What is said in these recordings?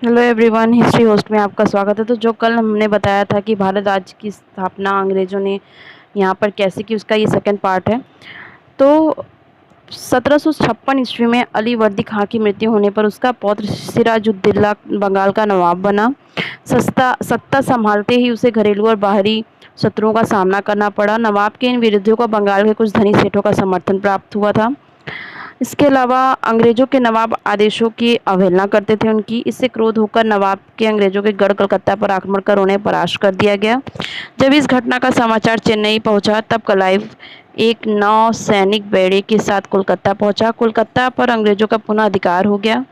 Hello everyone, history host में आपका स्वागत है। तो जो कल हमने बताया था कि भारत राज्य की स्थापना अंग्रेज़ों ने यहाँ पर कैसे की, उसका ये सेकंड पार्ट है। तो 1756 ईस्वी में अली वर्दी खां की मृत्यु होने पर उसका पौत्र सिराजुद्दौला बंगाल का नवाब बना। सत्ता संभालते ही उसे घरेलू और बाहरी शत्रुओं का सामना करना पड़ा। नवाब के इन विरोधियों को बंगाल के कुछ धनी सेठों का समर्थन प्राप्त हुआ था। इसके अलावा अंग्रेजों के नवाब आदेशों की अवहेलना करते थे उनकी। इससे क्रोध होकर नवाब के अंग्रेजों के गढ़ कलकत्ता पर आक्रमण कर उन्हें परास्त कर दिया गया। जब इस घटना का समाचार चेन्नई पहुंचा तब क्लाइव एक नौ सैनिक बेड़े के साथ कोलकाता पहुंचा। कोलकाता पर अंग्रेजों का पुनः अधिकार हो गया।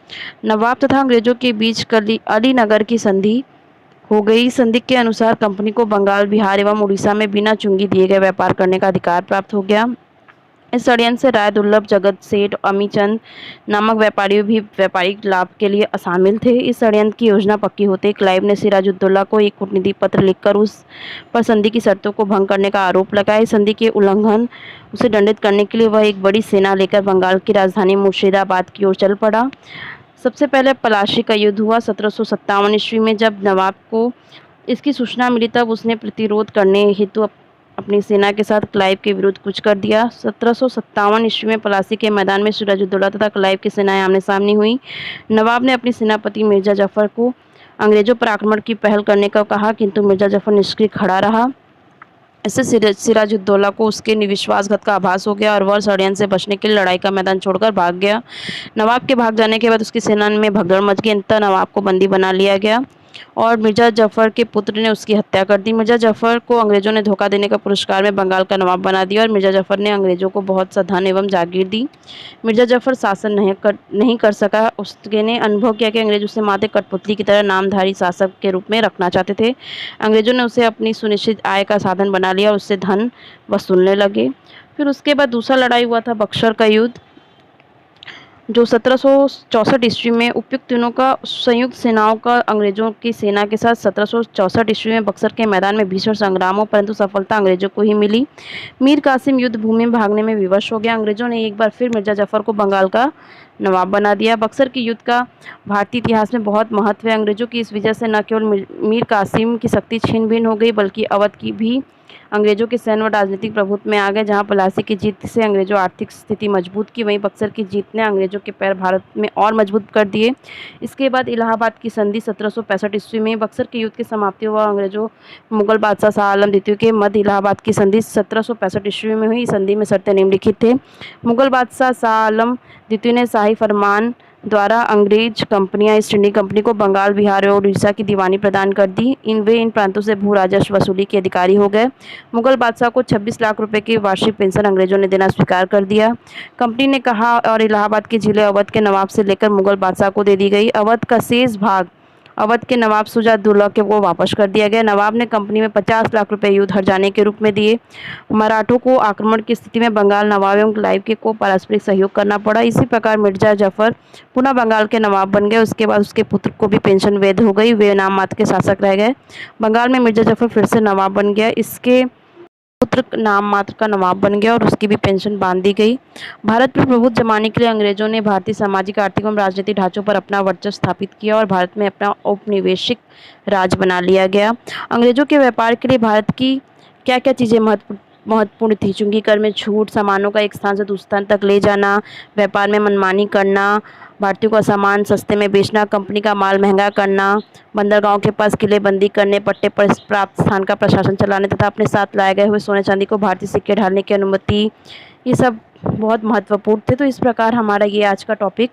नवाब तथा अंग्रेजों के बीच अलीनगर की संधि हो गई। संधि के अनुसार कंपनी को बंगाल, बिहार एवं उड़ीसा में बिना चुंगी दिए गए व्यापार करने का अधिकार प्राप्त हो गया। इस षड्यंत्र से राय दुर्लभ, जगत सेठ, अमीचंद नामक व्यापारी भी व्यापारिक लाभ के लिए शामिल थे। इस षड्यंत्र की योजना पक्की होते ही क्लाइव ने सिराजुद्दौला को एक कूटनीतिक पत्र लिखकर उस पर संधि की शर्तों को भंग करने का आरोप लगाया। इस संधि के उल्लंघन उसे दंडित करने के लिए वह एक बड़ी सेना लेकर बंगाल की राजधानी मुर्शिदाबाद की ओर चल पड़ा। सबसे पहले पलाशी का युद्ध हुआ 1757 ईस्वी में। जब नवाब को इसकी सूचना मिली तब उसने प्रतिरोध करने हेतु अपनी सेना के साथ क्लाइव के विरुद्ध कूच कर दिया। 1757 ईस्वी में पलासी के मैदान में सिराजुद्दौला तथा क्लाइव की सेनाएं आमने सामने हुई। नवाब ने अपनी सेनापति मिर्जा जफर को अंग्रेजों पर आक्रमण की पहल करने का कहा, किंतु मिर्जा जफर निष्क्रिय खड़ा रहा। इससे सिराजुद्दौला को उसके विश्वासघात का आभास हो गया और वह षड्यंत्र से बचने के लिए लड़ाई का मैदान छोड़कर भाग गया। नवाब के भाग जाने के बाद उसकी सेना में भगदड़ मच गई। अंततः नवाब को बंदी बना लिया गया और मिर्जा जफर के पुत्र ने उसकी हत्या कर दी। मिर्जा जफर को अंग्रेजों ने धोखा देने का पुरस्कार में बंगाल का नवाब बना दिया और मिर्जा जफर ने अंग्रेजों को बहुत सा धन एवं जागीर दी। मिर्जा जफर शासन नहीं कर सका। उसने अनुभव किया कि अंग्रेज उसे माथे कठपुतली की तरह नामधारी शासक के रूप में रखना चाहते थे। अंग्रेजों ने उसे अपनी सुनिश्चित आय का साधन बना लिया और उससे धन वसूलने लगे। फिर उसके बाद दूसरा लड़ाई हुआ था बक्सर का युद्ध, जो 1764 ईस्वी में उपयुक्त तीनों का संयुक्त सेनाओं का अंग्रेजों की सेना के साथ 1764 ईस्वी में बक्सर के मैदान में भीषण संग्राम हो, परंतु सफलता अंग्रेजों को ही मिली। मीर कासिम युद्ध भूमि में भागने में विवश हो गया। अंग्रेजों ने एक बार फिर मिर्जा जफर को बंगाल का नवाब बना दिया। बक्सर के युद्ध का भारतीय इतिहास में बहुत महत्व है। अंग्रेजों की इस विजय से न केवल मीर कासिम की शक्ति छिन भिन्न हो गई, बल्कि अवध की भी अंग्रेजों के सैन्य और राजनीतिक प्रभुत्व में आ गए। जहां प्लासी की जीत से अंग्रेजों आर्थिक स्थिति मजबूत की, वहीं बक्सर की जीत ने अंग्रेजों के पैर भारत में और मजबूत कर दिए। इसके बाद इलाहाबाद की संधि 1765 ईस्वी में बक्सर के युद्ध की समाप्ति हुआ। अंग्रेजों मुगल बादशाह शाह आलम द्वितीय के मध्य इलाहाबाद की संधि 1765 ईस्वी में हुई। इस संधि में शर्तें निम्नलिखित थे। मुगल बादशाह शाह आलम द्वितीय ने शाही फरमान द्वारा अंग्रेज कंपनियां ईस्ट इंडिया कंपनी को बंगाल, बिहार और उड़ीसा की दीवानी प्रदान कर दी। इन प्रांतों से भू राजस्व वसूली के अधिकारी हो गए। मुगल बादशाह को 26 लाख रुपए की वार्षिक पेंशन अंग्रेजों ने देना स्वीकार कर दिया। कंपनी ने कहा और इलाहाबाद की झीलें अवध के नवाब से लेकर मुगल बादशाह को दे दी गई। अवध का शेष भाग अवध के नवाब शुजा-उद-दौला को वापस कर दिया गया। नवाब ने कंपनी में 50 लाख रुपए युद्ध हर्जाने के रूप में दिए। मराठों को आक्रमण की स्थिति में बंगाल नवाब एवं क्लाइव के को पारस्परिक सहयोग करना पड़ा। इसी प्रकार मिर्जा जफर पुनः बंगाल के नवाब बन गए। उसके बाद उसके पुत्र को भी पेंशन वैध हो गई। वे नाम मात्र के शासक रह गए। बंगाल में मिर्जा जफर फिर से नवाब बन गया। इसके पुत्र नाम मात्र का नवाब बन गया और उसकी भी पेंशन बांध दी गई। भारत पर प्रभुत्व जमाने के लिए अंग्रेजों ने भारतीय सामाजिक, आर्थिक एवं राजनीतिक ढांचों पर अपना वर्चस्व स्थापित किया और भारत में अपना औपनिवेशिक राज बना लिया गया। अंग्रेजों के व्यापार के लिए भारत की क्या क्या चीज़ें महत्वपूर्ण थी? चुंगी कर में छूट, सामानों का एक स्थान से दूसरे स्थान तक ले जाना, व्यापार में मनमानी करना, भारतीयों का सामान सस्ते में बेचना, कंपनी का माल महंगा करना, बंदरगाहों के पास किलेबंदी करने, पट्टे पर प्राप्त स्थान का प्रशासन चलाने तथा अपने साथ लाए गए हुए सोने चांदी को भारतीय सिक्के ढालने की अनुमति, ये सब बहुत महत्वपूर्ण थे। तो इस प्रकार हमारा ये आज का टॉपिक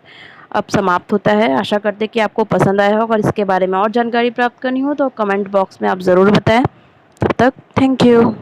अब समाप्त होता है। आशा करते कि आपको पसंद आया होगा और इसके बारे में और जानकारी प्राप्त करनी हो तो कमेंट बॉक्स में आप ज़रूर बताएं। तब तक थैंक यू।